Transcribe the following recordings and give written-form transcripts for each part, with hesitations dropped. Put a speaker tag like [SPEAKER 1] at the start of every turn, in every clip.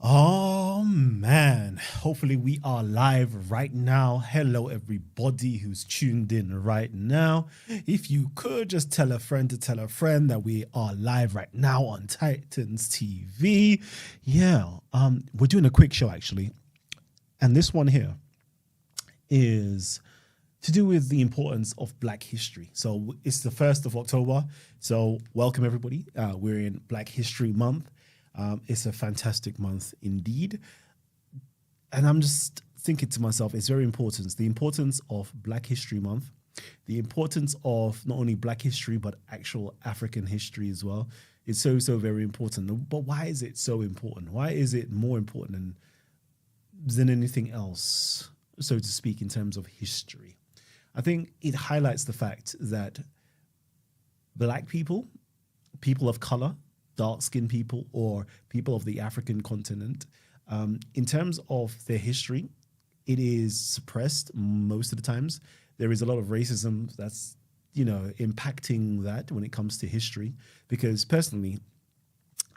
[SPEAKER 1] Oh man, hopefully we are live right now. Hello, everybody who's tuned in right now. If you could just tell a friend to tell a friend that we are live right now on Titans TV. Yeah, we're doing a quick show actually, and this one here is to do with the importance of Black history. So it's the 1st of October. So welcome everybody. We're in Black History Month. It's a fantastic month indeed. And I'm just thinking to myself, it's very important. The importance of Black History Month, the importance of not only Black history, but actual African history as well. It's so very important. But why is it so important? Why is it more important than anything else, so to speak, in terms of history? I think it highlights the fact that Black people, people of color, dark-skinned people, or people of the African continent, in terms of their history, it is suppressed most of the times. There is a lot of racism that's, impacting that when it comes to history. Because personally,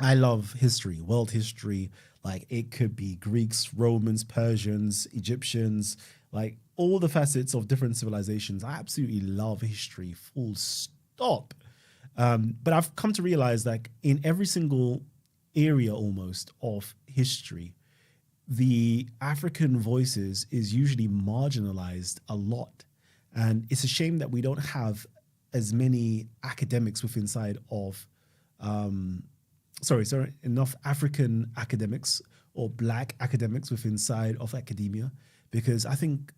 [SPEAKER 1] I love history, world history. Like it could be Greeks, Romans, Persians, Egyptians, like all the facets of different civilizations. I absolutely love history, full stop. But I've come to realize that in every single area almost of history, the African voices is usually marginalized a lot. And it's a shame that we don't have as many academics within inside of enough African academics or Black academics within inside of academia, because I think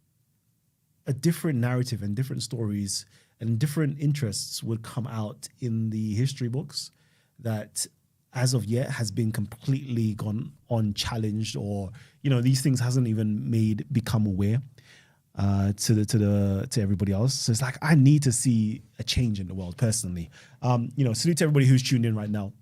[SPEAKER 1] a different narrative and different stories and different interests would come out in the history books that as of yet has been completely gone unchallenged, or these things hasn't even made become aware to everybody else. So it's like I need to see a change in the world personally. Salute to everybody who's tuned in right now.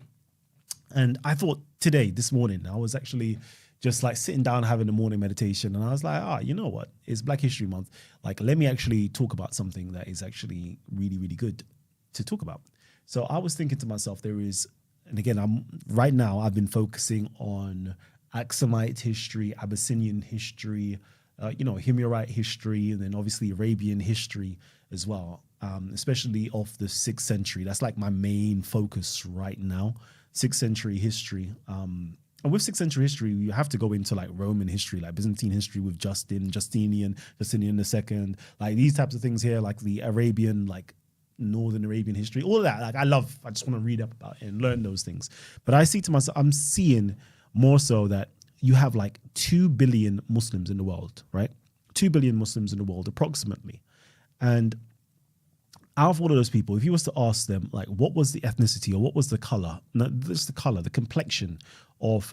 [SPEAKER 1] And I thought this morning, I was actually just like sitting down having a morning meditation, and I was like, you know what? It's Black History Month. Like, let me actually talk about something that is actually really, really good to talk about. So I was thinking to myself, and again, I've been focusing on Aksumite history, Abyssinian history, Himyarite history, and then obviously Arabian history as well, especially of the 6th century. That's like my main focus right now. 6th century history. And with 6th century history, you have to go into like Roman history, like Byzantine history with Justinian II, like these types of things here, like the Arabian, like Northern Arabian history, all of that. Like I just want to read up about it and learn those things. But I see to myself, I'm seeing more so that you have like 2 billion Muslims in the world, right? 2 billion Muslims in the world, approximately. And out of all of those people, if you was to ask them, like, what was the ethnicity or what was the color, the complexion of,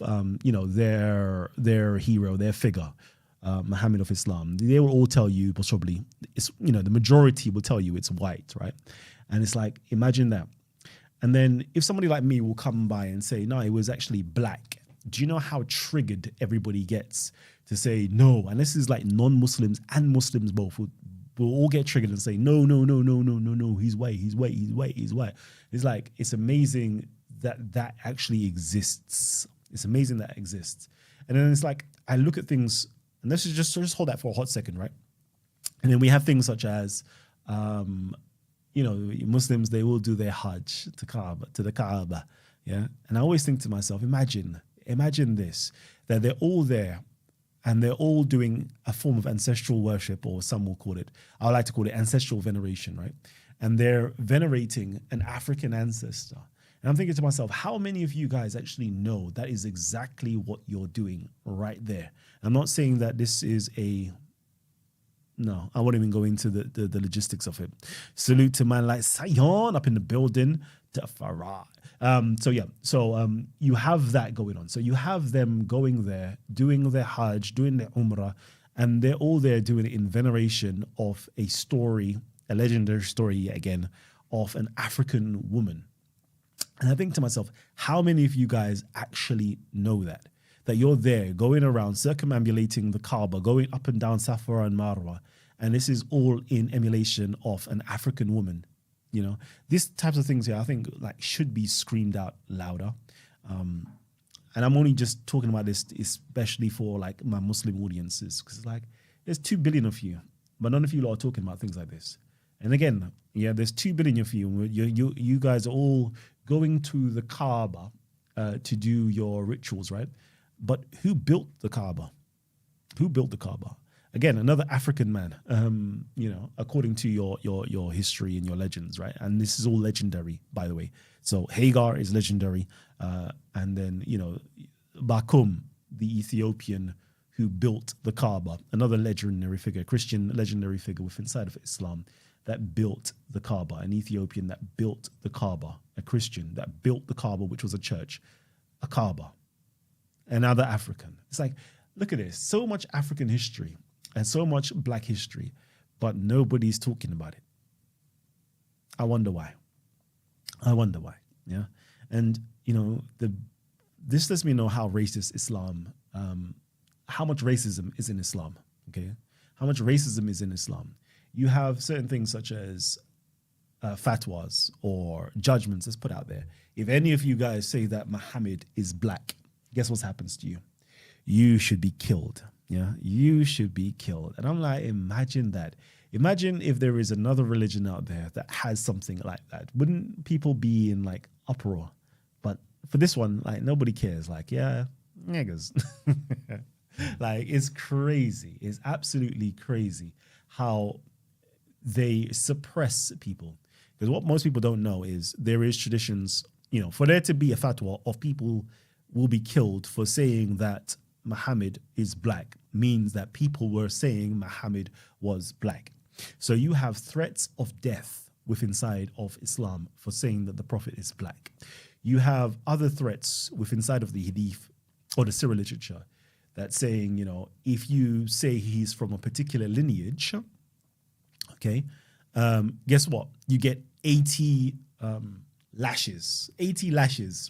[SPEAKER 1] their hero, their figure, Muhammad of Islam, they will all tell you, probably, the majority will tell you it's white, right? And it's like, imagine that. And then if somebody like me will come by and say, no, it was actually black, do you know how triggered everybody gets to say no? And this is like non-Muslims and Muslims both will all get triggered and say, no, he's white. It's like, it's amazing that actually exists. It's amazing that exists. And then it's like, I look at things, and let's just hold that for a hot second, right? And then we have things such as, Muslims, they will do their Hajj to the Kaaba, yeah? And I always think to myself, imagine this, that they're all there, and they're all doing a form of ancestral worship, or some will call it, I like to call it ancestral veneration, right? And they're venerating an African ancestor. And I'm thinking to myself, how many of you guys actually know that is exactly what you're doing right there? I'm not saying that this is no, I won't even go into the logistics of it. Salute to man like Sayon up in the building, to Farah. So you have that going on. So you have them going there, doing their Hajj, doing their Umrah, and they're all there doing it in veneration of a story, a legendary story yet again, of an African woman. And I think to myself, how many of you guys actually know that? That you're there going around circumambulating the Kaaba, going up and down Safa and Marwa, and this is all in emulation of an African woman. These types of things here, I think, like, should be screamed out louder. and I'm only just talking about this especially for like my Muslim audiences, because like there's 2 billion of you, but none of you lot are talking about things like this. And again, yeah, there's 2 billion of you. You guys are all going to the Kaaba to do your rituals, right? But who built the Kaaba? Who built the Kaaba? Again, another African man, according to your history and your legends, right? And this is all legendary, by the way. So Hagar is legendary. And then, Bakum, the Ethiopian who built the Kaaba, another legendary figure, Christian legendary figure within inside of Islam that built the Kaaba, an Ethiopian that built the Kaaba, a Christian that built the Kaaba, which was a church, a Kaaba, another African. It's like, look at this, so much African history and so much black history, but nobody's talking about it. I wonder why. Yeah. And, this lets me know how racist Islam, how much racism is in Islam. Okay. How much racism is in Islam. You have certain things such as fatwas or judgments that's put out there. If any of you guys say that Muhammad is black, guess what happens to you? You should be killed. Yeah, you should be killed. And I'm like, imagine that. Imagine if there is another religion out there that has something like that. Wouldn't people be in like uproar? But for this one, like nobody cares. Like, yeah, niggas. Like, it's crazy. It's absolutely crazy how they suppress people. Because what most people don't know is there is traditions, for there to be a fatwa of people will be killed for saying that Muhammad is black means that people were saying Muhammad was black. So you have threats of death within inside of Islam for saying that the Prophet is black. You have other threats within inside of the Hadith or the Sirah literature that's saying, if you say he's from a particular lineage, okay, guess what? You get 80 lashes,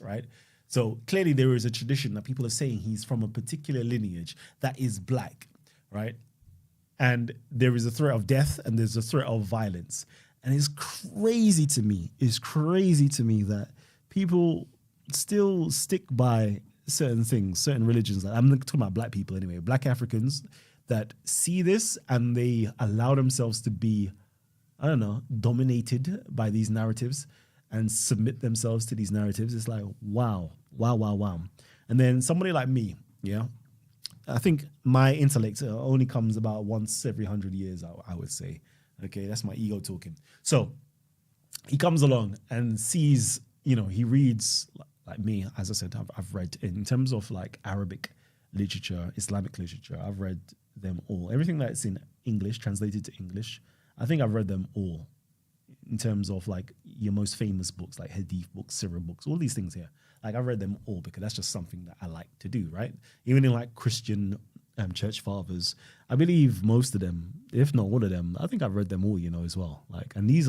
[SPEAKER 1] right? So clearly there is a tradition that people are saying he's from a particular lineage that is black, right? And there is a threat of death and there's a threat of violence. And it's crazy to me that people still stick by certain things, certain religions. I'm not talking about black people anyway, black Africans that see this and they allow themselves to be, dominated by these narratives and submit themselves to these narratives. It's like, wow. And then somebody like me, yeah, I think my intellect only comes about once every 100 years, I would say. Okay, that's my ego talking. So he comes along and sees, he reads like me, as I said, I've read in terms of like Arabic literature, Islamic literature, I've read them all. Everything that's in English, translated to English, I think I've read them all. In terms of like your most famous books, like Hadith books, Sirah books, all these things here. Like I've read them all because that's just something that I like to do, right? Even in like Christian church fathers, I believe most of them, if not all of them, I think I've read them all, as well. Like, and these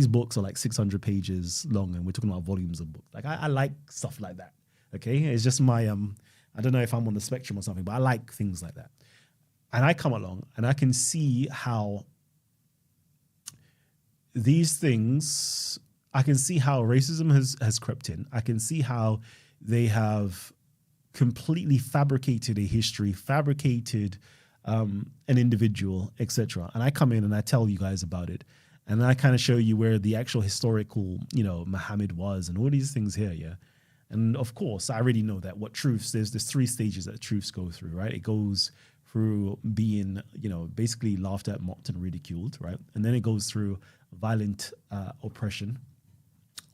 [SPEAKER 1] books are like 600 pages long and we're talking about volumes of books. Like I like stuff like that, okay? It's just my, I don't know if I'm on the spectrum or something, but I like things like that. And I come along and I can see how these things, I can see how racism has crept in. I can see how they have completely fabricated a history, fabricated an individual, etc. And I come in and I tell you guys about it. And I kind of show you where the actual historical, Muhammad was and all these things here, yeah? And of course, I already know that what truths, there's 3 stages that truths go through, right? It goes through being, basically laughed at, mocked, and ridiculed, right? And then it goes through violent oppression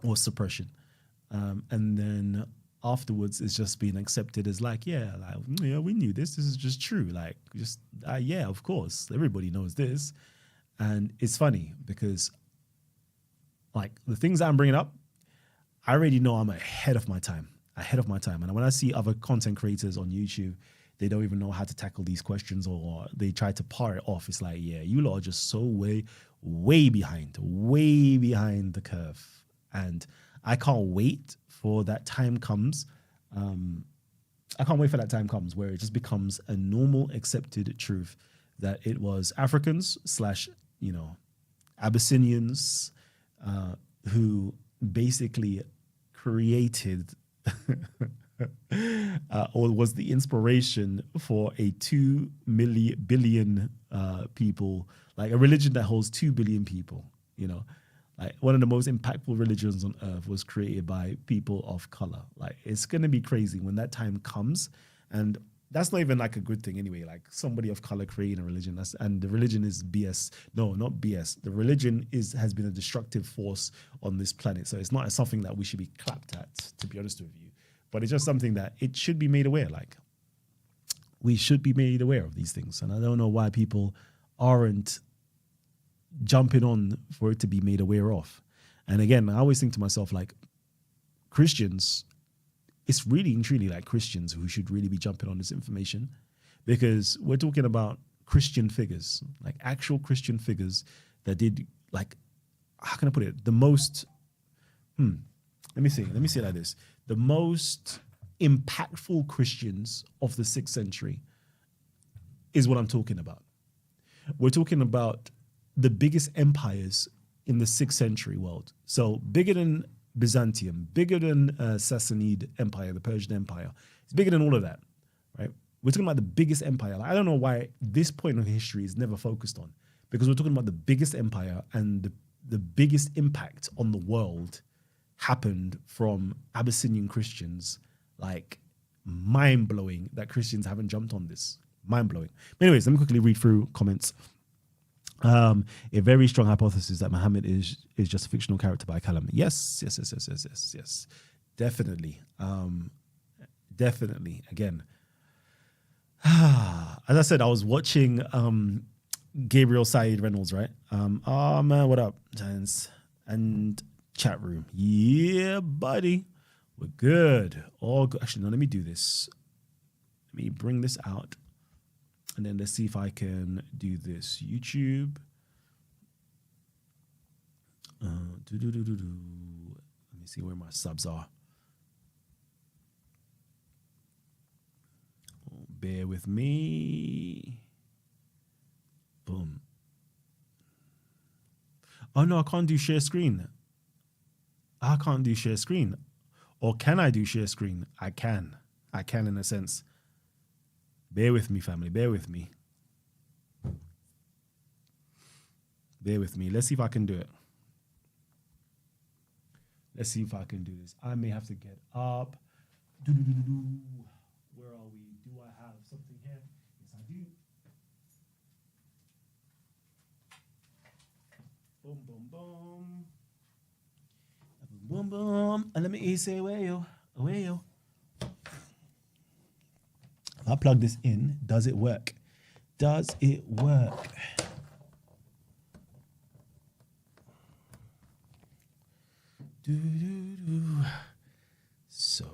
[SPEAKER 1] or suppression. And then afterwards, it's just being accepted as like, we knew this. This is just true. Like, just, yeah, of course. Everybody knows this. And it's funny because, like, the things that I'm bringing up, I already know I'm ahead of my time. And when I see other content creators on YouTube, they don't even know how to tackle these questions or they try to par it off. It's like, yeah, you lot are just so way behind the curve. And I can't wait for that time comes. I can't wait for that time comes where it just becomes a normal accepted truth that it was Africans / Abyssinians who basically created or was the inspiration for a 2 billion people, like a religion that holds 2 billion people, you know, like one of the most impactful religions on earth was created by people of color. Like it's going to be crazy when that time comes. And that's not even like a good thing anyway. Like somebody of color creating a religion, and the religion is BS. No, not BS. The religion has been a destructive force on this planet. So it's not something that we should be clapped at, to be honest with you. But it's just something that it should be made aware. Like we should be made aware of these things. And I don't know why people aren't jumping on for it to be made aware of. And again, I always think to myself, like Christians, it's really and truly like Christians who should really be jumping on this information, because we're talking about Christian figures, like actual Christian figures that did, like, how can I put it? The most, let me say it like this. The most impactful Christians of the 6th century is what I'm talking about. We're talking about the biggest empires in the 6th century world. So bigger than Byzantium, bigger than Sassanid Empire, the Persian Empire. It's bigger than all of that, right? We're talking about the biggest empire. Like, I don't know why this point of history is never focused on, because we're talking about the biggest empire, and the biggest impact on the world happened from Abyssinian Christians. Like, mind-blowing that Christians haven't jumped on this. Mind-blowing. But anyways, let me quickly read through comments. A very strong hypothesis that Muhammad is just a fictional character by Kalam. Yes. Definitely. Definitely. Again, as I said, I was watching Gabriel Said Reynolds, right? Oh man, what up, Giants? And chat room. Yeah, buddy. We're good. All good. Actually, no, let me do this. Let me bring this out. And then let's see if I can do this. YouTube. Let me see where my subs are. Oh, bear with me. Boom. Oh no, I can't do share screen. I can't do share screen. Or can I do share screen? I can. I can in a sense. Bear with me, family. Bear with me. Bear with me. Let's see if I can do it. Let's see if I can do this. I may have to get up. Where are we? Do I have something here? Yes, I do. Boom, boom, boom. Boom, boom. And let me say, away, yo. Away, yo. If I plug this in, does it work? Does it work? So,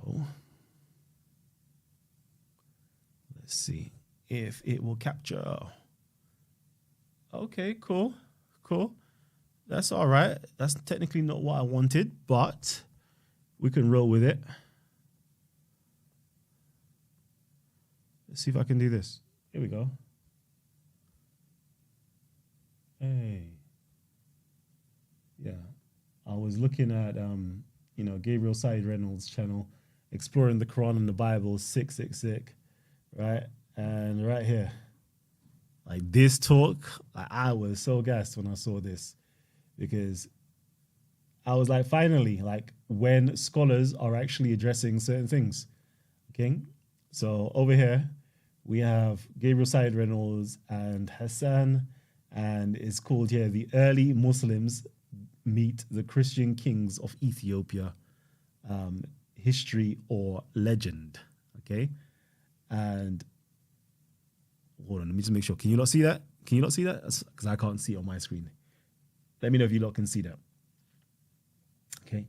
[SPEAKER 1] let's see if it will capture. Okay, cool. That's all right. That's technically not what I wanted, but we can roll with it. Let's see if I can do this. Here we go. Hey. Yeah. I was looking at, Gabriel Said Reynolds' channel, Exploring the Quran and the Bible, 666, right? And right here, like this talk, I was so gassed when I saw this, because I was like, finally, like when scholars are actually addressing certain things, okay? So over here, we have Gabriel Said Reynolds and Hassan, and it's called here, The Early Muslims Meet the Christian Kings of Ethiopia, History or Legend, okay? And hold on, let me just make sure. Can you not see that? Can you not see that? Because I can't see it on my screen. Let me know if you lot can see that. Okay.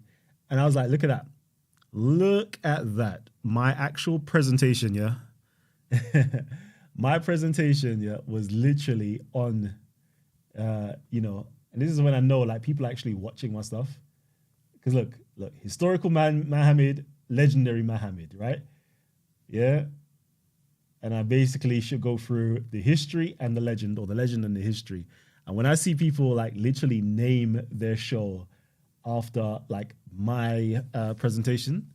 [SPEAKER 1] And I was like, look at that. Look at that. My actual presentation, yeah? My presentation, yeah, was literally on, and this is when I know, like, people are actually watching my stuff. Because look, historical man Muhammad, legendary Muhammad, right? Yeah. And I basically should go through the history and the legend, or the legend and the history. And when I see people like literally name their show after like my presentation,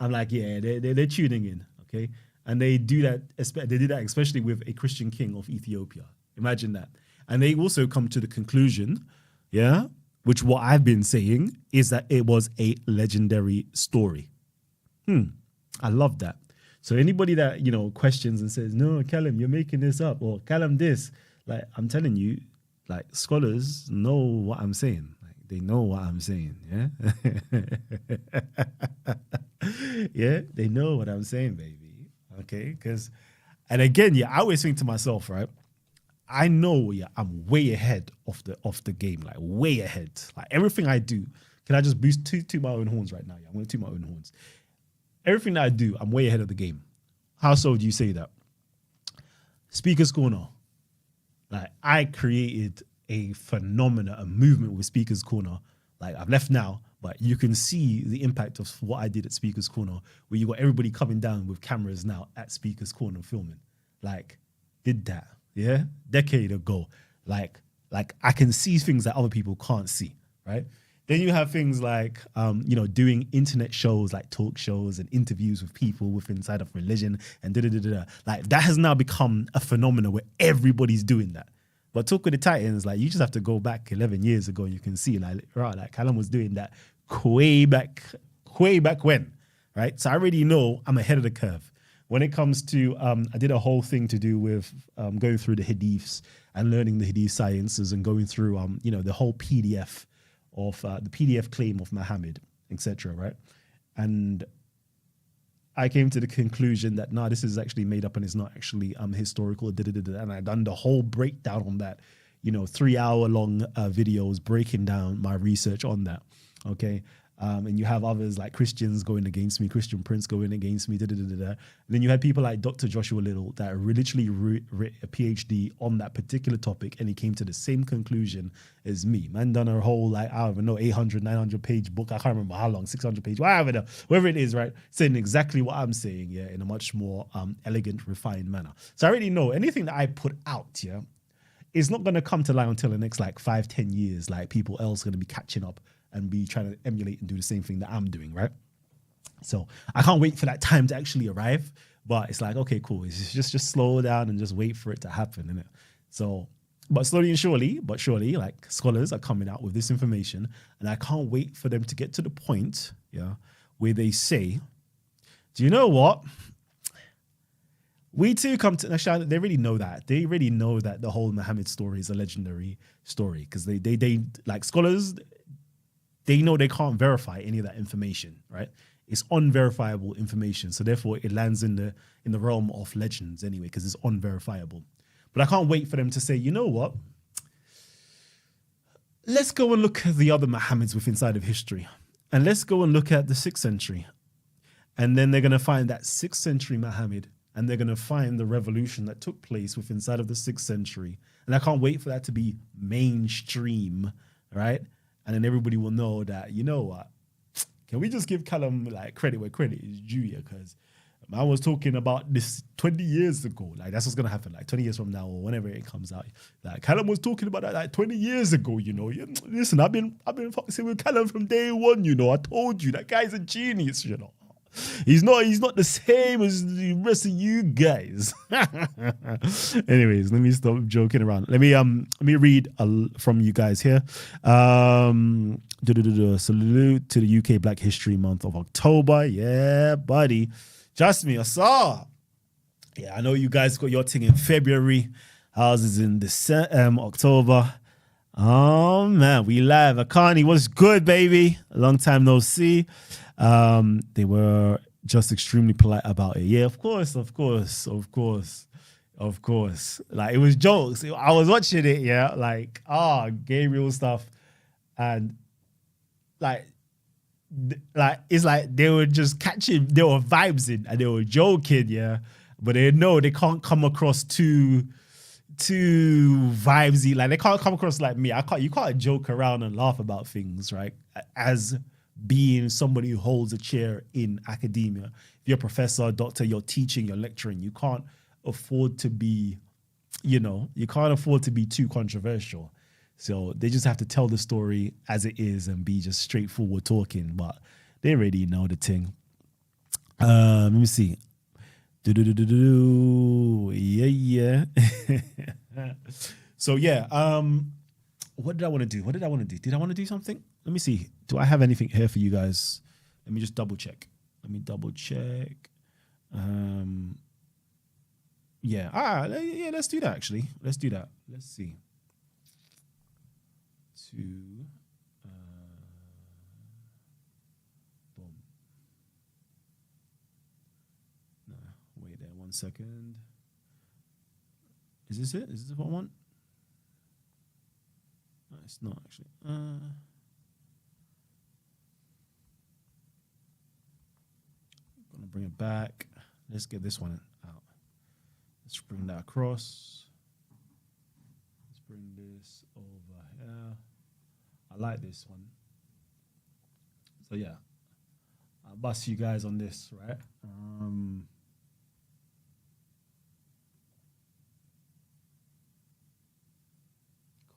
[SPEAKER 1] I'm like, yeah, they're tuning in, okay? And they do that. They did that especially with a Christian king of Ethiopia. Imagine that. And they also come to the conclusion, yeah, which what I've been saying is that it was a legendary story. I love that. So anybody that, questions and says, no, Kalam, you're making this up, or Kalam this, like, I'm telling you, like, scholars know what I'm saying. Like, they know what I'm saying, yeah? Yeah, they know what I'm saying, baby. Okay, and again, yeah, I always think to myself, right? I know, yeah, I'm way ahead of the game, like way ahead. Like everything I do, can I just toot my own horns right now? Yeah, I'm gonna toot my own horns. Everything that I do, I'm way ahead of the game. How so do you say that? Speaker's Corner. Like I created a phenomena, a movement with Speaker's Corner. Like I've left now, but you can see the impact of what I did at Speaker's Corner, where you got everybody coming down with cameras now at Speaker's Corner filming. Like, did that, yeah? Decade ago. Like I can see things that other people can't see, right? Then you have things like, doing internet shows, like talk shows and interviews with people with inside of religion and da-da-da-da. Like that has now become a phenomenon where everybody's doing that. But Talk with the Titans, like you just have to go back 11 years ago. You can see like Kalam was doing that way back when, right? So I already know I'm ahead of the curve. When it comes to, I did a whole thing to do with going through the hadiths and learning the hadith sciences and going through, the whole PDF of the PDF claim of Muhammad, etc. Right? And I came to the conclusion that this is actually made up and it's not actually historical. And I done the whole breakdown on that, 3-hour long videos breaking down my research on that. Okay. And you have others like Christians going against me, Christian Prince going against me, And then you had people like Dr. Joshua Little that literally wrote a PhD on that particular topic, and he came to the same conclusion as me. Man done a whole, 800, 900 page book. I can't remember how long, 600 page, whatever it is, right? Saying exactly what I'm saying, yeah, in a much more elegant, refined manner. So I already know anything that I put out, yeah, is not going to come to light until the next 5-10 years. Like people else going to be catching up and be trying to emulate and do the same thing that I'm doing, right? So I can't wait for that time to actually arrive, but it's like, okay, cool. It's just slow down and just wait for it to happen, innit? So, but slowly and surely, like scholars are coming out with this information, and I can't wait for them to get to the point, yeah, where they say, do you know what? We too come to, actually, they really know that. They really know that the whole Muhammad story is a legendary story, because they like scholars, they know they can't verify any of that information, right? It's unverifiable information. So therefore it lands in the realm of legends anyway, because it's unverifiable. But I can't wait for them to say, you know what? Let's go and look at the other Muhammads with inside of history. And let's go and look at the 6th century. And then they're going to find that 6th century Muhammad, and they're going to find the revolution that took place with inside of the 6th century. And I can't wait for that to be mainstream, right? And then everybody will know that, you know what? Can we just give Kalam credit where credit is due? Because I was talking about this 20 years ago. Like that's what's gonna happen. 20 years from now or whenever it comes out. Kalam was talking about that 20 years ago. Listen, I've been fucking with Kalam from day one. I told you that guy's a genius. He's not the same as the rest of you guys. Anyways, let me stop joking around. Let me read from you guys here. Salute to the UK Black History Month of October. Yeah, buddy. Trust me, I saw. Yeah, I know you guys got your thing in February. Ours is in October. Oh man, we live. Akani, what's good, baby? A long time no see. They were just extremely polite about it. Yeah, of course. Like it was jokes. I was watching it, yeah, Gabriel stuff, and it's like they were just catching, they were vibes in and they were joking, yeah. But they know they can't come across too vibesy. Like they can't come across like me. You can't joke around and laugh about things, right? As being somebody who holds a chair in academia. If you're a professor, a doctor, you're teaching, you're lecturing, you can't afford to be, too controversial. So they just have to tell the story as it is and be just straightforward talking, but they already know the thing. Let me see. Yeah. So yeah. What did I want to do? Did I want to do something? Let me see. Do I have anything here for you guys? Let me just double check. Yeah. Yeah. Let's do that. Actually, let's do that. Let's see. Boom. No, wait there 1 second. Is this it? Is this what I want? No, it's not actually. Gonna bring it back. Let's get this one out. Let's bring that across. Let's bring this over here. I like this one. So yeah, I'll bust you guys on this, right?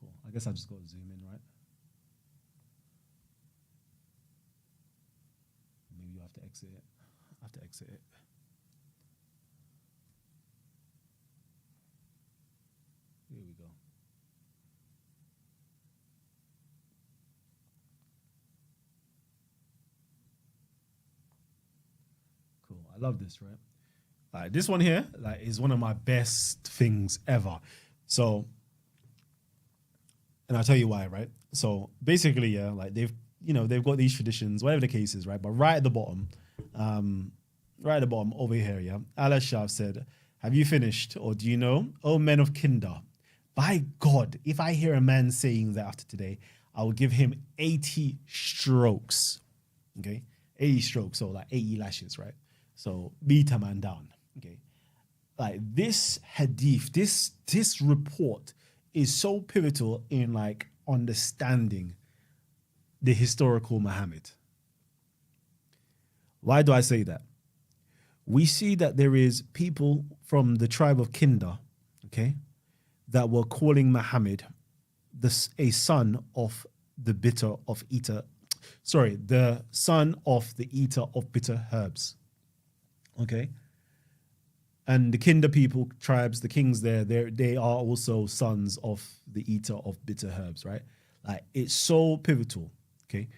[SPEAKER 1] Cool. I guess I just got to zoom in, right? Maybe you have to exit it. I have to exit it. Here we go. Cool. I love this, right? Like this one here, like is one of my best things ever. So, and I'll tell you why, right? So basically, yeah, like they've got these traditions, whatever the case is, right? But right at the bottom over here, yeah, Allah Shah said, "Have you finished, or do you know, O men of Kinder? By God, if I hear a man saying that after today, I will give him 80 strokes." Okay, 80 strokes, so like 80 lashes, right? So beat a man down. Okay, like this hadith, this report is so pivotal in like understanding the historical Muhammad. Why do I say that? We see that there is people from the tribe of Kinder, okay, that were calling Muhammad a son of the the son of the eater of bitter herbs. Okay. And the Kinder people, tribes, the kings there, they are also sons of the eater of bitter herbs, right? Like it's so pivotal. Okay.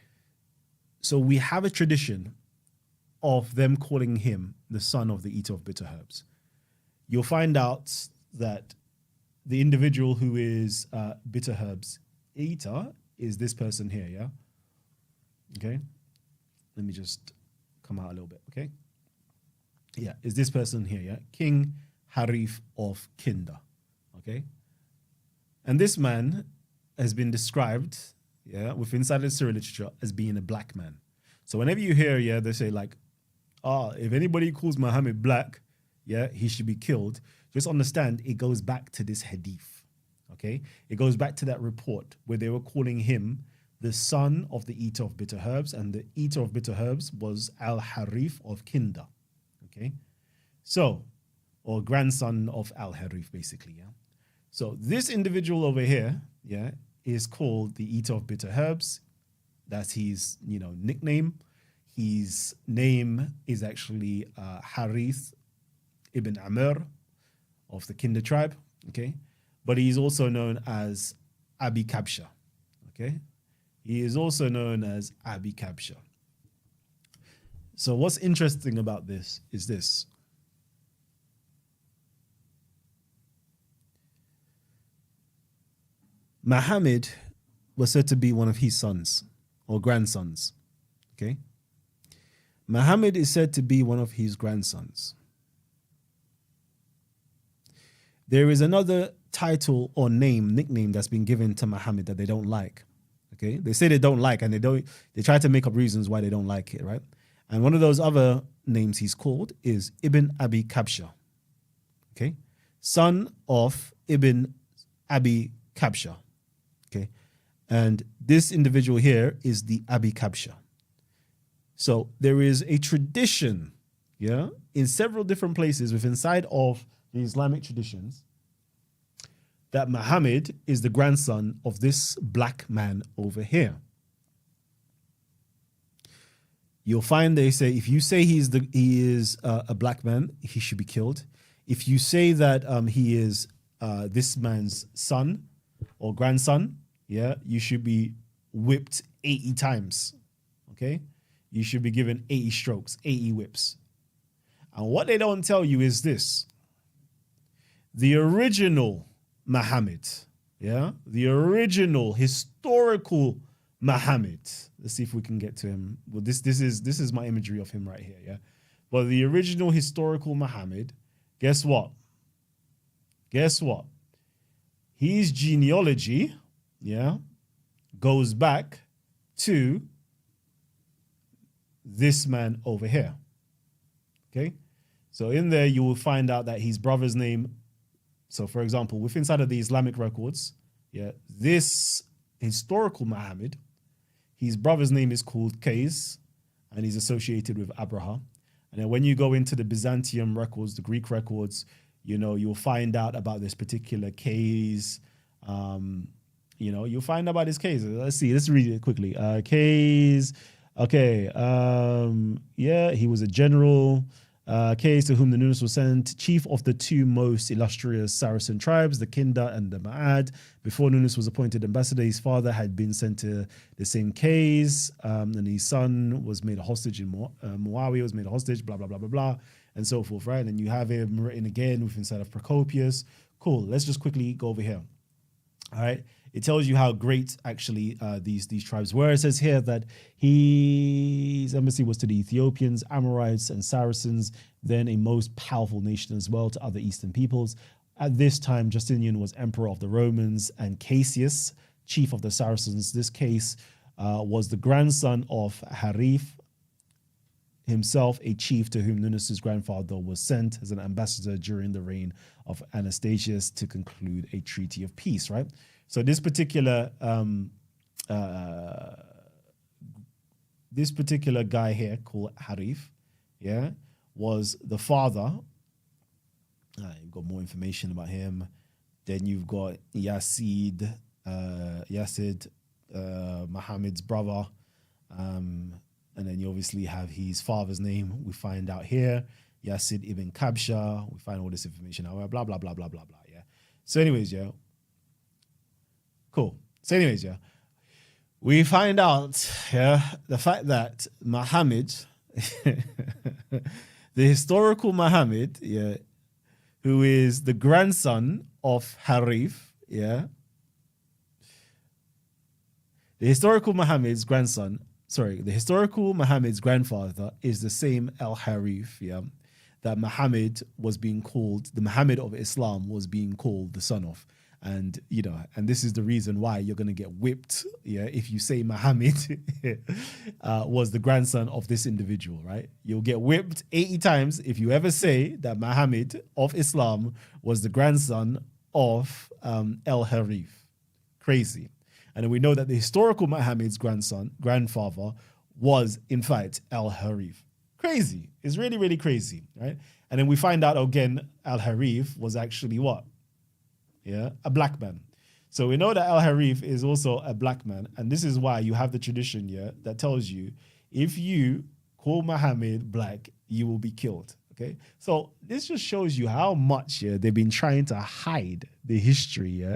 [SPEAKER 1] So we have a tradition of them calling him the son of the eater of bitter herbs. You'll find out that the individual who is bitter herbs eater is this person here, yeah? Okay. Let me just come out a little bit, okay? Yeah, is this person here, yeah? King Harif of Kinder, okay? And this man has been described, yeah, within inside the Syrian literature as being a black man. So whenever you hear, yeah, they say like, if anybody calls Muhammad black, yeah, he should be killed. Just understand it goes back to this hadith, okay? It goes back to that report where they were calling him the son of the eater of bitter herbs, and the eater of bitter herbs was Al-Harif of Kinder, okay? So, or grandson of Al-Harif, basically, yeah? So this individual over here, yeah, is called the eater of bitter herbs. That's his, nickname. His name is actually Harith ibn Amr of the Kinder tribe, okay? But he's also known as Abi Kabsha, okay? He is also known as Abi Kabsha. So what's interesting about this is this. Muhammad was said to be one of his sons or grandsons, okay? Muhammad is said to be one of his grandsons. There is another title or nickname that's been given to Muhammad that they don't like. Okay, they say they don't like, and they try to make up reasons why they don't like it, right? And one of those other names he's called is Ibn Abi Kabsha. Okay, son of Ibn Abi Kabsha. Okay, and this individual here is the Abi Kabsha. So there is a tradition, yeah, in several different places within inside of the Islamic traditions that Muhammad is the grandson of this black man over here. you'll find they say if you say he is a black man, he should be killed. If you say that he is this man's son or grandson, yeah, you should be whipped 80 times. Okay, you should be given 80 strokes, 80 whips. And what they don't tell you is this: the original Muhammad, yeah, the original historical Muhammad. Let's see if we can get to him. Well, this is my imagery of him right here, yeah. But the original historical Muhammad, guess what? Guess what? His genealogy, yeah, goes back to this man over here. Okay? So in there, you will find out that his brother's name. So, for example, within inside of the Islamic records, yeah, this historical Muhammad, his brother's name is called Qais, and he's associated with Abraha. And then when you go into the Byzantium records, the Greek records, you know, you'll find out about this particular Qais. You know, you'll find out about this Qais. Let's see. Let's read it quickly. Qais. Okay. Yeah, he was a general. Qais, to whom the news was sent, chief of the two most illustrious Saracen tribes, the Kinda and the Ma'ad. Before Nunus was appointed ambassador, his father had been sent to the same Qais, and his son was made a hostage in Muawiyah was made a hostage, blah, blah, blah, blah, blah, and so forth, right? And you have him written again with inside of Procopius. Cool. Let's just quickly go over here. All right. It tells you how great actually these tribes were. It says here that his embassy was to the Ethiopians, Amorites, and Saracens, then a most powerful nation as well to other Eastern peoples. At this time, Justinian was emperor of the Romans, and Cassius, chief of the Saracens. This case was the grandson of Harif, himself a chief to whom Nunus's grandfather was sent as an ambassador during the reign of Anastasius to conclude a treaty of peace, right? So this particular guy here called Harif, yeah, was the father. You've got more information about him. Then you've got Yazid, Muhammad's brother, and then you obviously have his father's name. We find out here, Yazid ibn Kabsha. We find all this information out. Blah blah blah blah blah blah. Yeah. So, anyways, yeah. Cool. So anyways, yeah, we find out, yeah, the fact that Muhammad, the historical Muhammad, yeah, who is the grandson of Harif, yeah, the historical Muhammad's grandfather is the same Al-Harif, yeah, that Muhammad was being called, the Muhammad of Islam was being called the son of. And, you know, and this is the reason why you're going to get whipped, yeah, if you say Muhammad was the grandson of this individual, right? You'll get whipped 80 times if you ever say that Muhammad of Islam was the grandson of Al-Harif. Crazy. And then we know that the historical Muhammad's grandfather was, in fact, Al-Harif. Crazy. It's really, really crazy, right? And then we find out, again, Al-Harif was actually what? Yeah, a black man. So we know that Al-Harif is also a black man. And this is why you have the tradition, yeah, that tells you if you call Muhammad black, you will be killed. Okay. So this just shows you how much, yeah, they've been trying to hide the history, yeah.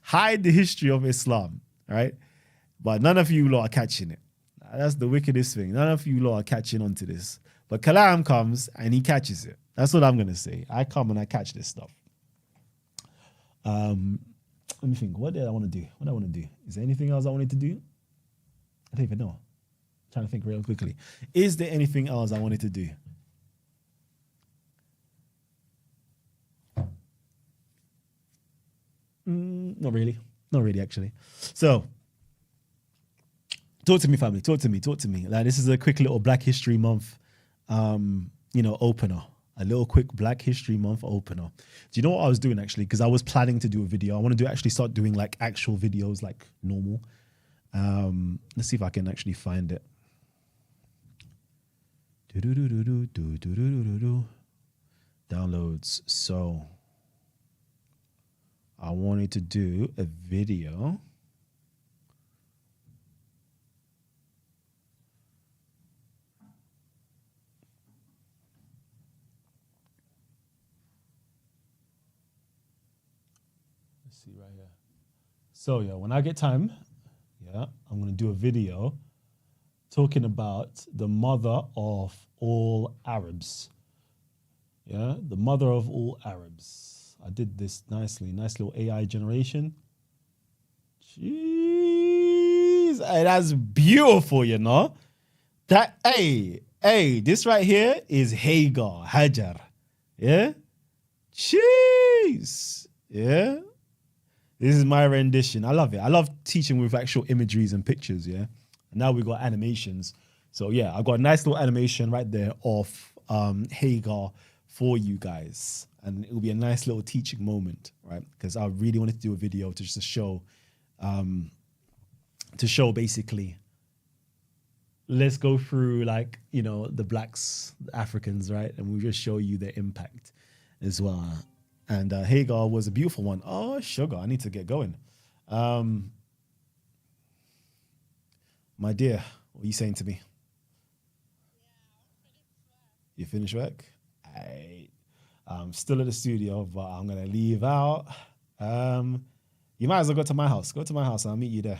[SPEAKER 1] Hide the history of Islam, right? But none of you lot are catching it. That's the wickedest thing. None of you lot are catching on to this. But Kalam comes and he catches it. That's what I'm going to say. I come and I catch this stuff. Let me think. What did I want to do? What do I want to do? Is there anything else I wanted to do? I don't even know. I'm trying to think real quickly. Is there anything else I wanted to do? Not really. Not really, actually. So, talk to me, family. Talk to me. Like, this is a quick little Black History Month, opener. A little quick Black History Month opener. Do you know what I was doing actually? Because I was planning to do a video. I want to actually start doing like actual videos like normal. Let's see if I can actually find it. Downloads. So I wanted to do a video see right here. So yeah, when I get time, yeah, I'm gonna do a video talking about the mother of all Arabs. Yeah, the mother of all Arabs. I did this nicely, nice little AI generation. Jeez, hey, that's beautiful, you know. That this right here is Hajar. Yeah, jeez, yeah. This is my rendition. I love it. I love teaching with actual imageries and pictures. Yeah. And now we got animations. So yeah, I got a nice little animation right there of Hagar for you guys, and it will be a nice little teaching moment, right? Because I really wanted to do a video to just show basically. Let's go through like the blacks, the Africans, right? And we'll just show you their impact as well. And Hagar was a beautiful one. Oh, sugar, I need to get going. My dear, what are you saying to me? You finished work? I'm still at the studio, but I'm going to leave out. You might as well go to my house. Go to my house and I'll meet you there.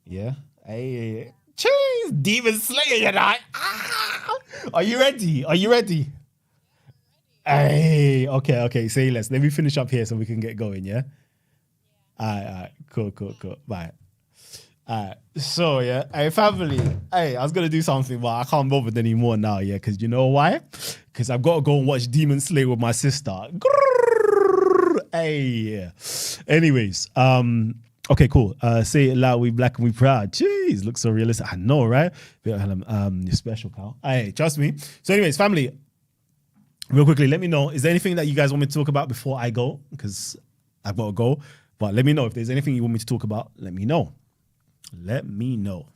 [SPEAKER 1] Yeah? Hey, cheese, demon slayer, you know. Ah! Are you ready? Are you ready? Hey, okay. Say less. Let me finish up here so we can get going, yeah? All right. Cool. Bye. So, yeah. Hey, family. Hey, I was going to do something, but I can't bother anymore now, yeah? Because you know why? Because I've got to go and watch Demon Slayer with my sister. Hey, yeah. Anyways, okay, cool. Say it loud, we black and we proud. Jeez, looks so realistic. I know, right? You're special, pal. Hey, trust me. So anyways, family, real quickly, let me know. Is there anything that you guys want me to talk about before I go? Because I've got to go. But let me know. If there's anything you want me to talk about, let me know. Let me know.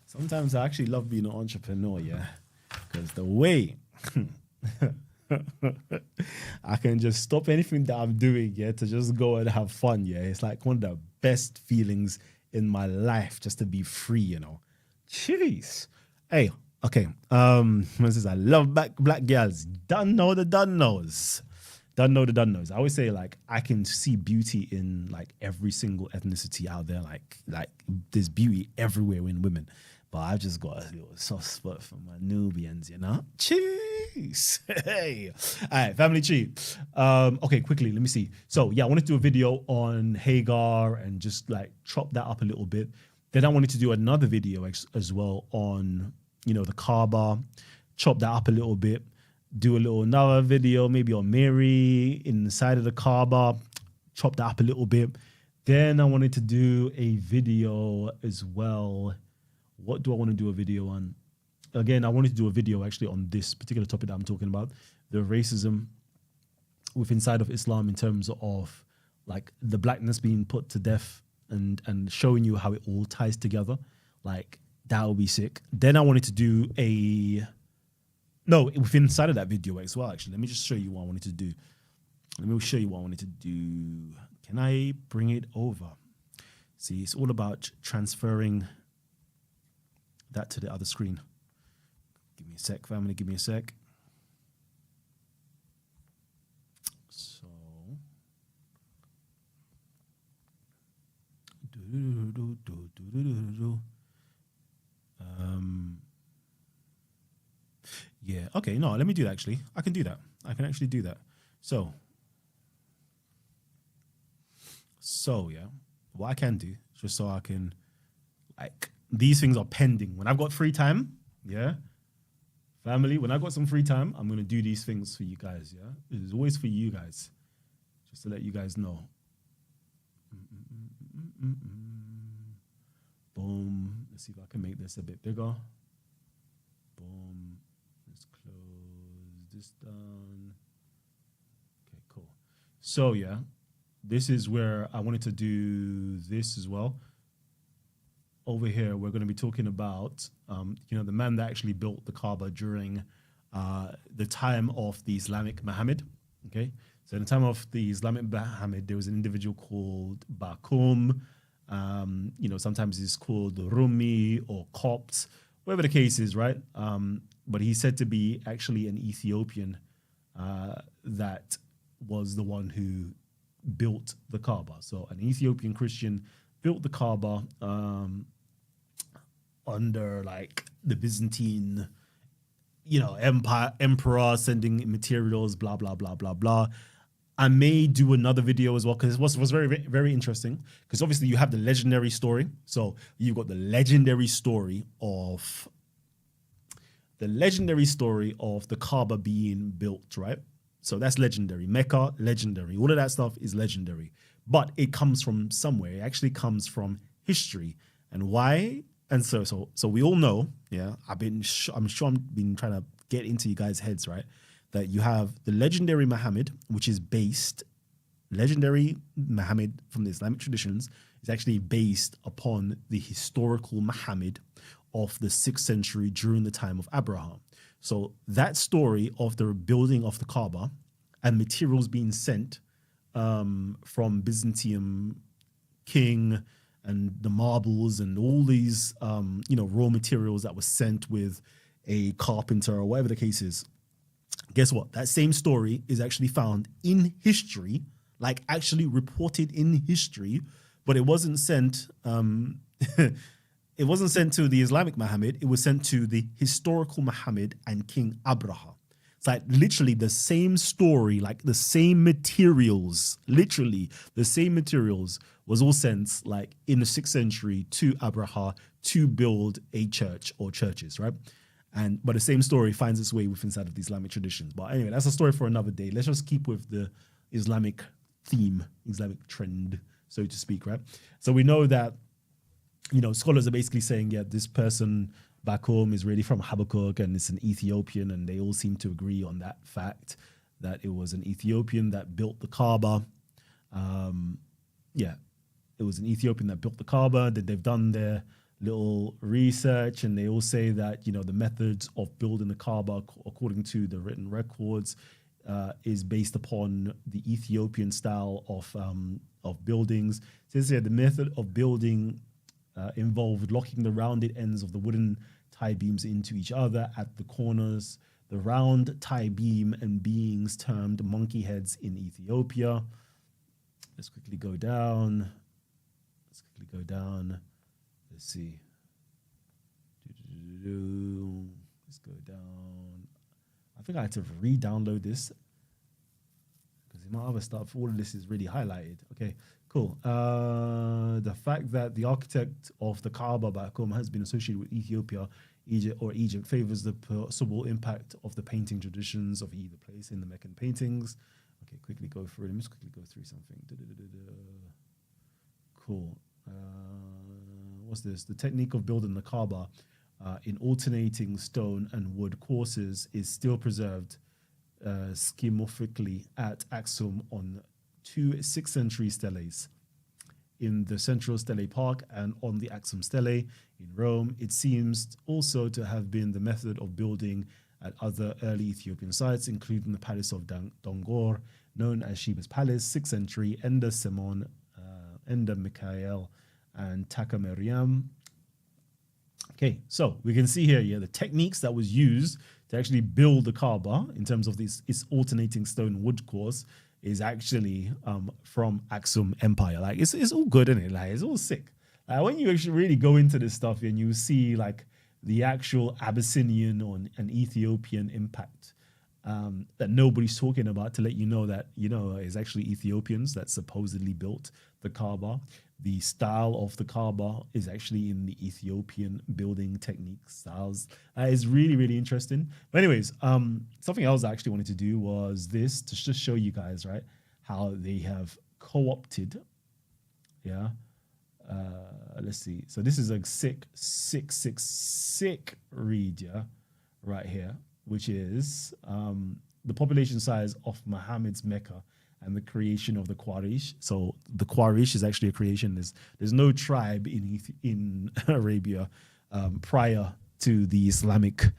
[SPEAKER 1] Sometimes I actually love being an entrepreneur, yeah? Because the way I can just stop anything that I'm doing, yeah, to just go and have fun, yeah. It's like one of the best feelings in my life, just to be free, you know. Jeez. Hey, okay. What is I love black girls. Don't know the done knows. I always say like I can see beauty in like every single ethnicity out there. Like there's beauty everywhere in women. But I've just got a little soft spot for my Nubians, you know? Cheese. Hey. All right, family tree. Okay, quickly, let me see. So, yeah, I wanted to do a video on Hagar and just like chop that up a little bit. Then I wanted to do another video as well on, the Kaaba, chop that up a little bit, do another video maybe on Mary inside of the Kaaba, chop that up a little bit. Then I wanted to do a video as well. What do I want to do a video on? Again, I wanted to do a video actually on this particular topic that I'm talking about, the racism within inside of Islam in terms of like the blackness being put to death and showing you how it all ties together. Like that would be sick. Then I wanted to do within inside of that video as well, actually. Let me just show you what I wanted to do. Can I bring it over? See, it's all about transferring that to the other screen. Give me a sec, family, give me a sec. So, yeah, okay, no, let me do that actually. I can do that. I can actually do that. So yeah, what I can do, just so I can like, these things are pending. When I've got free time, yeah, family, when I've got some free time, I'm going to do these things for you guys, yeah? It is always for you guys, just to let you guys know. Boom. Let's see if I can make this a bit bigger. Boom. Let's close this down. Okay, cool. So, yeah, this is where I wanted to do this as well. Over here, we're going to be talking about, the man that actually built the Kaaba during the time of the Islamic Muhammad. Okay, so in the time of the Islamic Muhammad, there was an individual called Bakum. Sometimes it's called Rumi or Copt, whatever the case is, right? But he's said to be actually an Ethiopian that was the one who built the Kaaba. So an Ethiopian Christian built the Kaaba under like the Byzantine, emperor sending materials, blah blah blah blah blah. I may do another video as well because it was very very interesting, because obviously you have the legendary story. So you've got the legendary story of the Kaaba being built, right? So that's legendary. Mecca, legendary. All of that stuff is legendary, but it comes from somewhere. It actually comes from history. And why? And so we all know, yeah. I'm sure I've been trying to get into you guys' heads, right? That you have the legendary Muhammad, which is legendary Muhammad from the Islamic traditions is actually based upon the historical Muhammad of the 6th century during the time of Abraham. So that story of the building of the Kaaba and materials being sent from Byzantium king and the marbles and all these, raw materials that were sent with a carpenter or whatever the case is. Guess what? That same story is actually found in history, like actually reported in history, but it wasn't sent. It wasn't sent to the Islamic Muhammad. It was sent to the historical Muhammad and King Abraha. It's like literally the same story, like the same materials, literally the same materials was all sent like in the 6th century to Abraha to build a church or churches, right? But the same story finds its way within inside of the Islamic traditions. But anyway, that's a story for another day. Let's just keep with the Islamic theme, Islamic trend, so to speak, right? So we know that, scholars are basically saying, yeah, this person back home is really from Habakkuk and it's an Ethiopian, and they all seem to agree on that fact that it was an Ethiopian that built the Kaaba. It was an Ethiopian that built the Kaaba, that they've done their little research, and they all say that, the methods of building the Kaaba, according to the written records, is based upon the Ethiopian style of buildings. It says here the method of building involved locking the rounded ends of the wooden tie beams into each other at the corners. The round tie beam and beings termed monkey heads in Ethiopia. Let's quickly go down. Let's see. Let's go down. I think I had to re-download this because in my other stuff, all of this is really highlighted. Okay, cool. The fact that the architect of the Kaaba back home has been associated with Ethiopia, Egypt favors the possible impact of the painting traditions of either place in the Meccan paintings. Okay, quickly go through. Let me just quickly go through something. Cool. What's this? The technique of building the Kaaba in alternating stone and wood courses is still preserved schematically at Axum on 2 6th century steles in the Central Stele Park and on the Axum Stele in Rome. It seems also to have been the method of building at other early Ethiopian sites, including the Palace of Dongor, known as Sheba's Palace, 6th century, Enda Simon, Enda Mikhael, and Taka Meriam. Okay, so we can see here, the techniques that was used to actually build the Kaaba in terms of this alternating stone wood course is actually from Axum Empire. Like it's all good, isn't it? Like it's all sick. When you actually really go into this stuff and you see like the actual Abyssinian or an Ethiopian impact that nobody's talking about, to let you know that, it's actually Ethiopians that supposedly built the Kaaba. The style of the Kaaba is actually in the Ethiopian building technique styles. It's really, really interesting. But anyways, something else I actually wanted to do was this, to just show you guys, right, how they have co-opted, let's see. So this is a sick read, right here, which is the population size of Muhammad's Mecca and the creation of the Quraysh. So the Quraysh is actually a creation. There's no tribe in Arabia prior to the Islamic,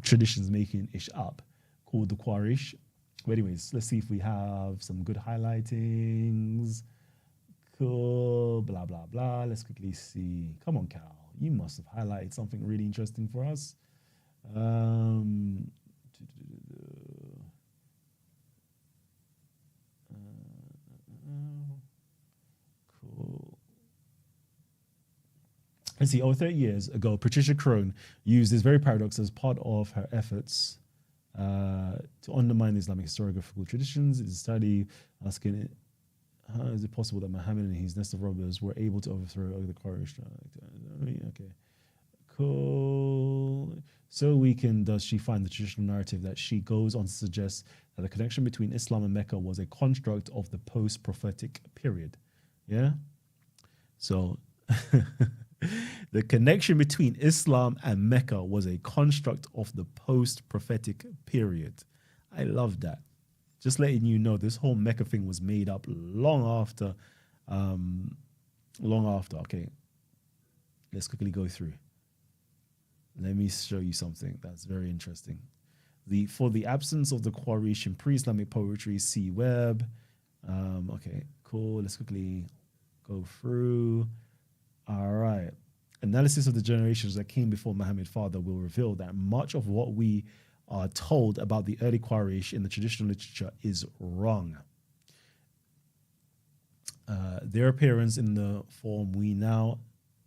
[SPEAKER 1] traditions making ish up, called the Quraysh. But anyways, let's see if we have some good highlightings. Cool, blah, blah, blah. Let's quickly see. Come on, Cal. You must have highlighted something really interesting for us. Um, cool. Let's see. Over 30 years ago, Patricia Crone used this very paradox as part of her efforts to undermine Islamic historiographical traditions. It's a study asking it, how is it possible that Muhammad and his nest of robbers were able to overthrow the Quraysh? Okay, cool. So weakened does she find the traditional narrative that she goes on to suggest that the connection between Islam and Mecca was a construct of the post-prophetic period. Yeah? So the connection between Islam and Mecca was a construct of the post-prophetic period. I love that. Just letting you know, this whole Mecca thing was made up long after. Okay, let's quickly go through. Let me show you something that's very interesting. For the absence of the Quraysh in pre-Islamic poetry, see Webb. Okay, cool. Let's quickly go through. All right. Analysis of the generations that came before Muhammad's father will reveal that much of what we are told about the early Quraysh in the traditional literature is wrong. Their appearance in the form we now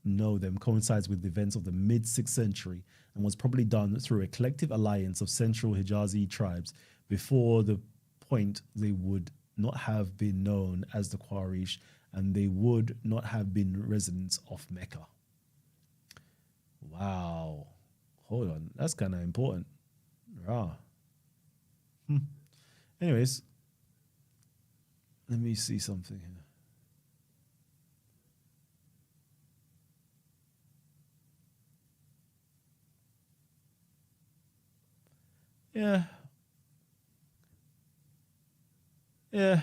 [SPEAKER 1] know them coincides with the events of the mid-6th century and was probably done through a collective alliance of central Hijazi tribes. Before the point, they would not have been known as the Quraysh, and they would not have been residents of Mecca. Wow. Hold on. That's kind of important. Rah. Anyways, let me see something here. Yeah.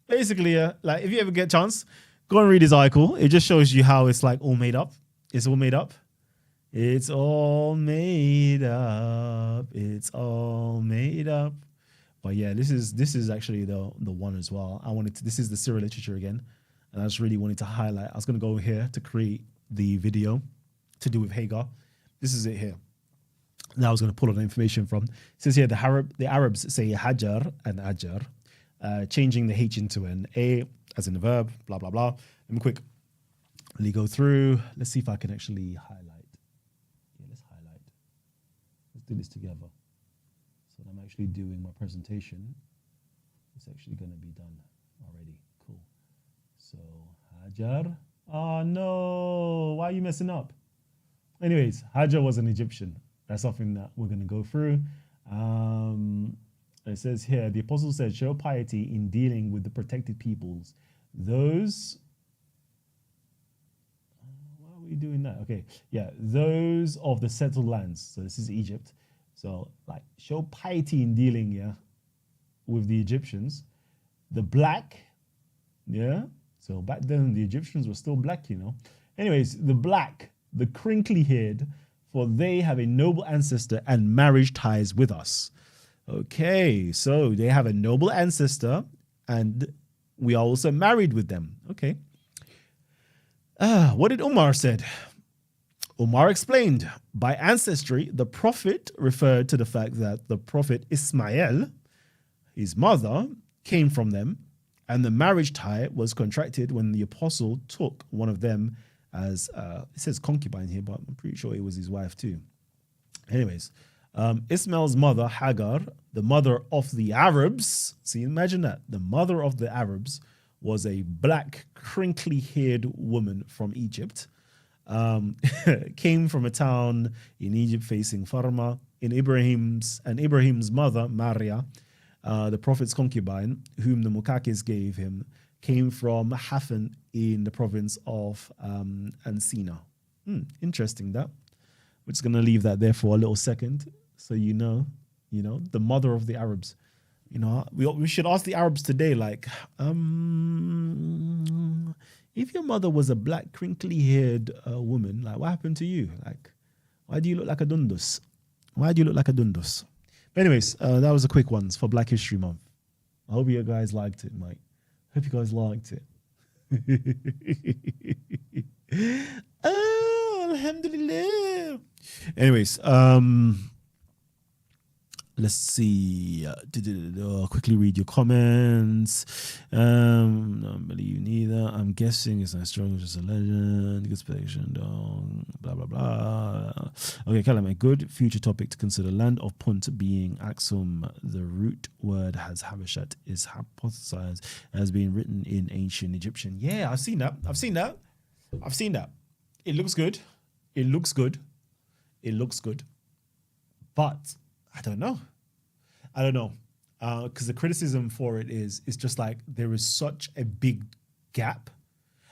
[SPEAKER 1] Basically, like if you ever get a chance, go and read his article. It just shows you how it's like all made up. It's all made up. It's all made up. It's all made up. But yeah, this is actually the one as well. This is the Syria literature again, and I just really wanted to highlight. I was going to go here to create the video to do with Hagar. This is it here. Now I was going to pull all the information from. It says here the Arabs say Hajar and Ajar, changing the H into an A as in the verb. Blah blah blah. Let me quickly go through. Let's see if I can actually highlight. Let's do this together. So I'm actually doing my presentation. It's actually going to be done already. Cool. So Hajar. Oh no, why are you messing up? Anyways, Hajar was an Egyptian. That's something that we're going to go through. It says here, the apostle said, show piety in dealing with the protected peoples. Those, why are we doing that? Okay, yeah, those of the settled lands. So this is Egypt. So like, show piety in dealing, yeah, with the Egyptians. The black, yeah. So back then the Egyptians were still black, you know. Anyways, the black, the crinkly haired, for they have a noble ancestor and marriage ties with us. Okay, so they have a noble ancestor and we are also married with them. Okay. What did Umar said? Umar explained, by ancestry, the prophet referred to the fact that the prophet Ismail, his mother, came from them, and the marriage tie was contracted when the apostle took one of them as, it says concubine here, but I'm pretty sure it was his wife too. Anyways, Ismail's mother, Hagar, the mother of the Arabs, see, imagine that, the mother of the Arabs was a black, crinkly-haired woman from Egypt, came from a town in Egypt facing Farma, Ibrahim's mother, Maria, the prophet's concubine, whom the Mukakis gave him, came from Hafan in the province of Ancina. Interesting that. We're just going to leave that there for a little second so you know, the mother of the Arabs. You know, we should ask the Arabs today, like, if your mother was a black, crinkly-haired woman, like, what happened to you? Like, why do you look like a dundus? Why do you look like a dundus? But anyways, that was a quick one for Black History Month. I hope you guys liked it, mate. Hope you guys liked it. Alhamdulillah. Anyways, let's see. Quickly read your comments. Don't believe you neither. I'm guessing it's not strong, just a legend. Good speculation. Blah blah blah. Okay, Kalam, a good future topic to consider. Land of Punt being Axum. The root word has Habashat is hypothesized as being written in ancient Egyptian. Yeah, I've seen that. It looks good. But I don't know. Because the criticism for it is just like there is such a big gap.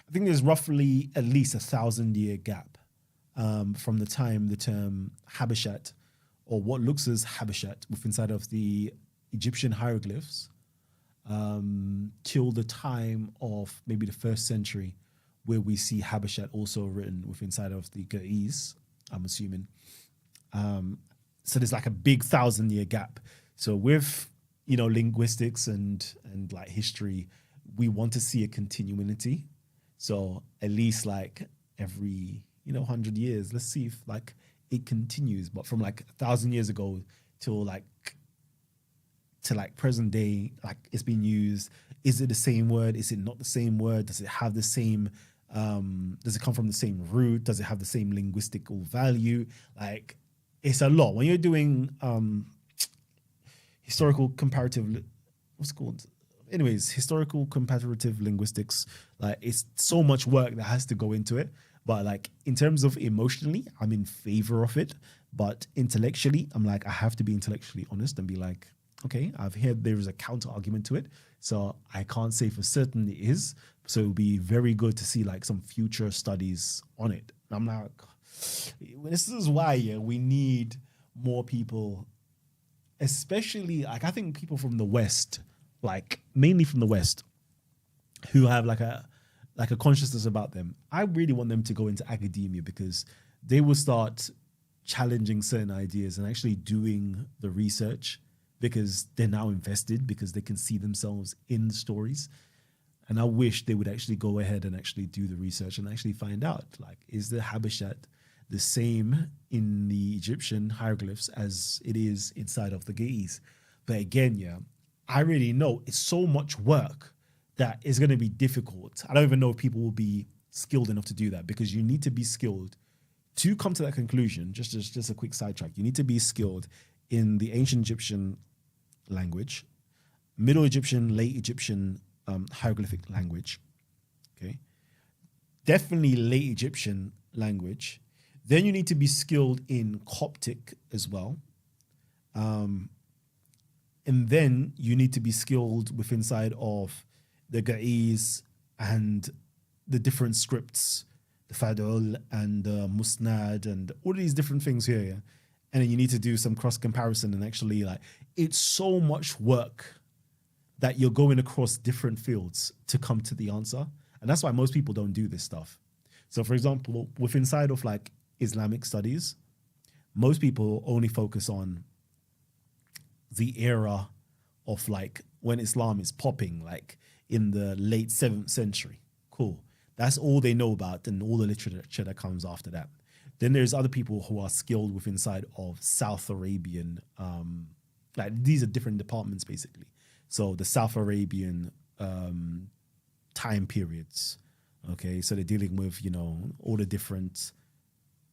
[SPEAKER 1] I think there's roughly at least 1,000-year gap from the time the term Habashat, or what looks as Habashat within inside of the Egyptian hieroglyphs, till the time of maybe the 1st century, where we see Habashat also written within inside of the Ge'ez, I'm assuming. So there's like a big 1,000-year gap. So with, linguistics and like history, we want to see a continuity. So at least like every, 100 years, let's see if like it continues. But from like 1,000 years ago till to present day, like it's been used. Is it the same word? Is it not the same word? Does it have the same, does it come from the same root? Does it have the same linguistical value? Like, it's a lot. When you're doing historical comparative, what's it called? Anyways, historical comparative linguistics, like it's so much work that has to go into it. But like in terms of emotionally, I'm in favor of it. But intellectually, I'm like, I have to be intellectually honest and be like, okay, I've heard there is a counter argument to it. So I can't say for certain it is. So it would be very good to see like some future studies on it. And I'm like, this is why we need more people, especially like I think people from the West, like mainly from the West, who have like a consciousness about them. I really want them to go into academia because they will start challenging certain ideas and actually doing the research because they're now invested, because they can see themselves in the stories. And I wish they would actually go ahead and actually do the research and actually find out, like, is the Habashat the same in the Egyptian hieroglyphs as it is inside of the Ge'ez? But again, I already know it's so much work that it's going to be difficult. I don't even know if people will be skilled enough to do that, because you need to be skilled to come to that conclusion. Just a quick sidetrack. You need to be skilled in the ancient Egyptian language, Middle Egyptian, late Egyptian hieroglyphic language. Okay. Definitely late Egyptian language. Then you need to be skilled in Coptic as well. And then you need to be skilled with inside of the Ge'ez and the different scripts, the Fadul and the Musnad and all these different things here. Yeah? And then you need to do some cross comparison and actually like, it's so much work that you're going across different fields to come to the answer. And that's why most people don't do this stuff. So for example, with inside of like Islamic studies, most people only focus on the era of like when Islam is popping, like in the late 7th century. Cool. That's all they know about and all the literature that comes after that. Then there's other people who are skilled with inside of South Arabian, like these are different departments basically. So the South Arabian time periods, okay? So they're dealing with, all the different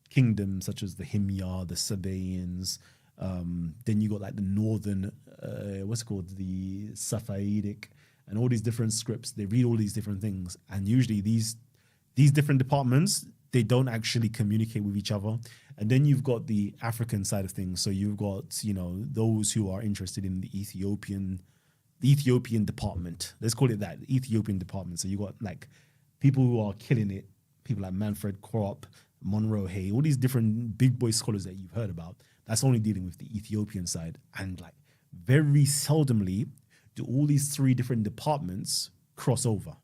[SPEAKER 1] kingdoms such as the Himyar, the Sabaeans. Then you got like the northern, the Safavidic, and all these different scripts. They read all these different things. And usually these different departments, they don't actually communicate with each other. And then you've got the African side of things. So you've got, those who are interested in the Ethiopian department. Let's call it that, the Ethiopian department. So you got like people who are killing it, people like Manfred Krop, Monroe Hay, all these different big boy scholars that you've heard about. That's only dealing with the Ethiopian side. And like very seldomly do all these 3 different departments cross over.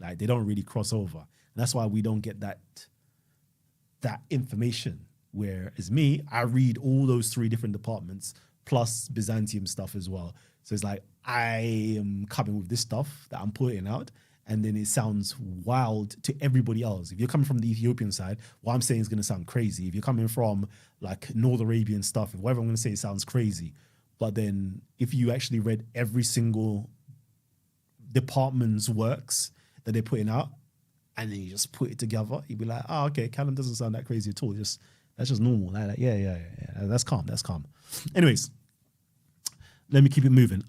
[SPEAKER 1] Like they don't really cross over. And that's why we don't get that information. Whereas me, I read all those 3 different departments plus Byzantium stuff as well. So it's like I am coming with this stuff that I'm putting out, and then it sounds wild to everybody else. If you're coming from the Ethiopian side, what I'm saying is going to sound crazy. If you're coming from like North Arabian stuff, whatever I'm going to say sounds crazy. But then if you actually read every single department's works that they're putting out, and then you just put it together, you'd be like, oh, okay, Kalam doesn't sound that crazy at all. That's just normal. Like, yeah. That's calm. Anyways, let me keep it moving.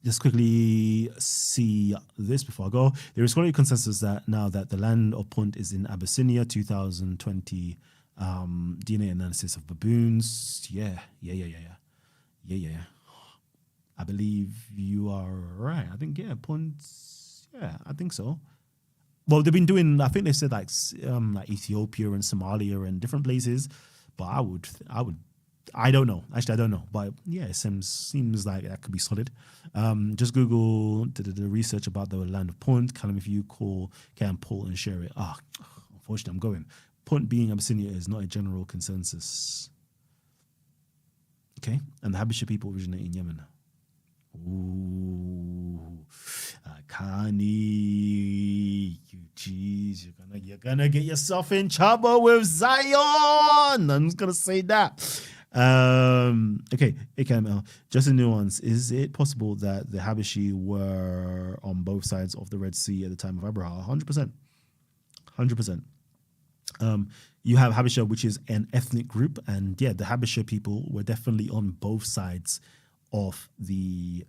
[SPEAKER 1] Just quickly see this before I go. There is currently consensus that now that the land of Punt is in Abyssinia, 2020 DNA analysis of baboons. Yeah. I believe you are right. I think, Punt, I think so. Well, they've been doing, I think they said like Ethiopia and Somalia and different places, but I don't know. Actually, I don't know. But yeah, it seems like that could be solid. Just Google the research about the land of Punt. Kalam, if you can pull and share it. Unfortunately, I'm going. Punt being Abyssinia is not a general consensus. Okay, and the Habesha people originate in Yemen. Ooh, Kani, you jeez, you're gonna get yourself in trouble with Zion. I'm just gonna say that. Okay, AKML, just a nuance. Is it possible that the Habashi were on both sides of the Red Sea at the time of Abraham? 100%. You have Habesha, which is an ethnic group, and yeah, the Habesha people were definitely on both sides of the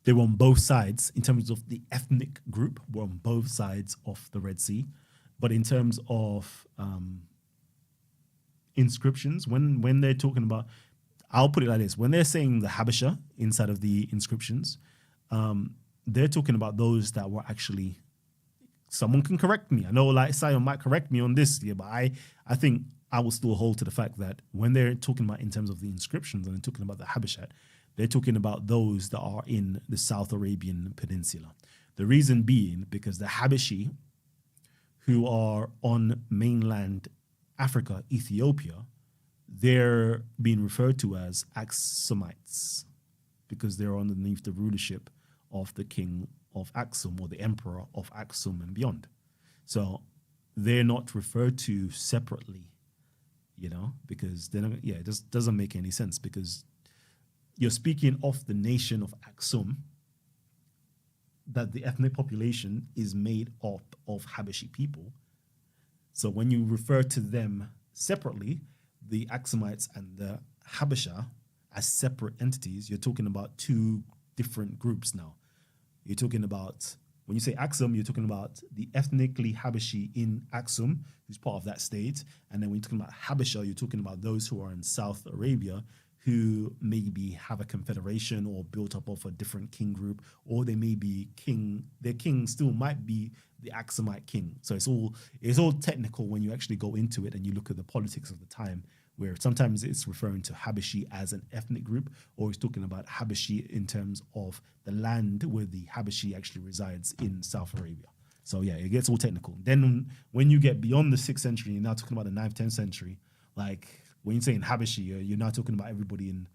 [SPEAKER 1] they were on both sides in terms of the ethnic group, were on both sides of the Red Sea. But in terms of inscriptions, when they're talking about, I'll put it like this, when they're saying the Habesha inside of the inscriptions, they're talking about those that were actually, someone can correct me. I know like Sion might correct me on this, but I think I will still hold to the fact that when they're talking about in terms of the inscriptions and they're talking about the Habeshat, they're talking about those that are in the South Arabian Peninsula. The reason being because the Habashi who are on mainland Africa, Ethiopia, they're being referred to as Axumites because they're underneath the rulership of the king of Axum or the emperor of Axum and beyond. So they're not referred to separately, because they're not, it just doesn't make any sense because you're speaking of the nation of Axum, that the ethnic population is made up of Habashi people. So when you refer to them separately, the Axumites and the Habesha as separate entities, you're talking about two different groups now. You're talking about, when you say Axum, you're talking about the ethnically Habashi in Axum, who's part of that state. And then when you're talking about Habesha, you're talking about those who are in South Arabia, who maybe have a confederation or built up of a different king group, or they may be their king still might be the Axumite king. So it's all technical when you actually go into it and you look at the politics of the time, where sometimes it's referring to Habashi as an ethnic group, or it's talking about Habashi in terms of the land where the Habashi actually resides in South Arabia. So yeah, it gets all technical. Then when you get beyond the 6th century, you're now talking about the 9th, 10th century, like when you're saying Habashi, you're now talking about everybody in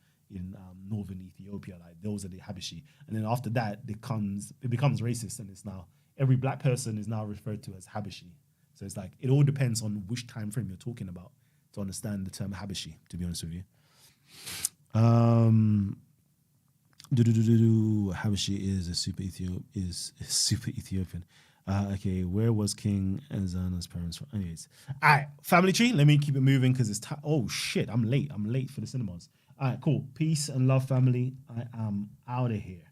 [SPEAKER 1] northern Ethiopia, like those are the Habashi. And then after that, it becomes racist, and it's now every black person is now referred to as Habashi. So it's like it all depends on which time frame you're talking about to understand the term Habashi, to be honest with you. Habashi is a super Ethiopian. Okay, where was King Azana's parents from? Anyways, all right, family tree. Let me keep it moving because it's time. Oh shit, I'm late for the cinemas. All right, cool. Peace and love, family. I am out of here.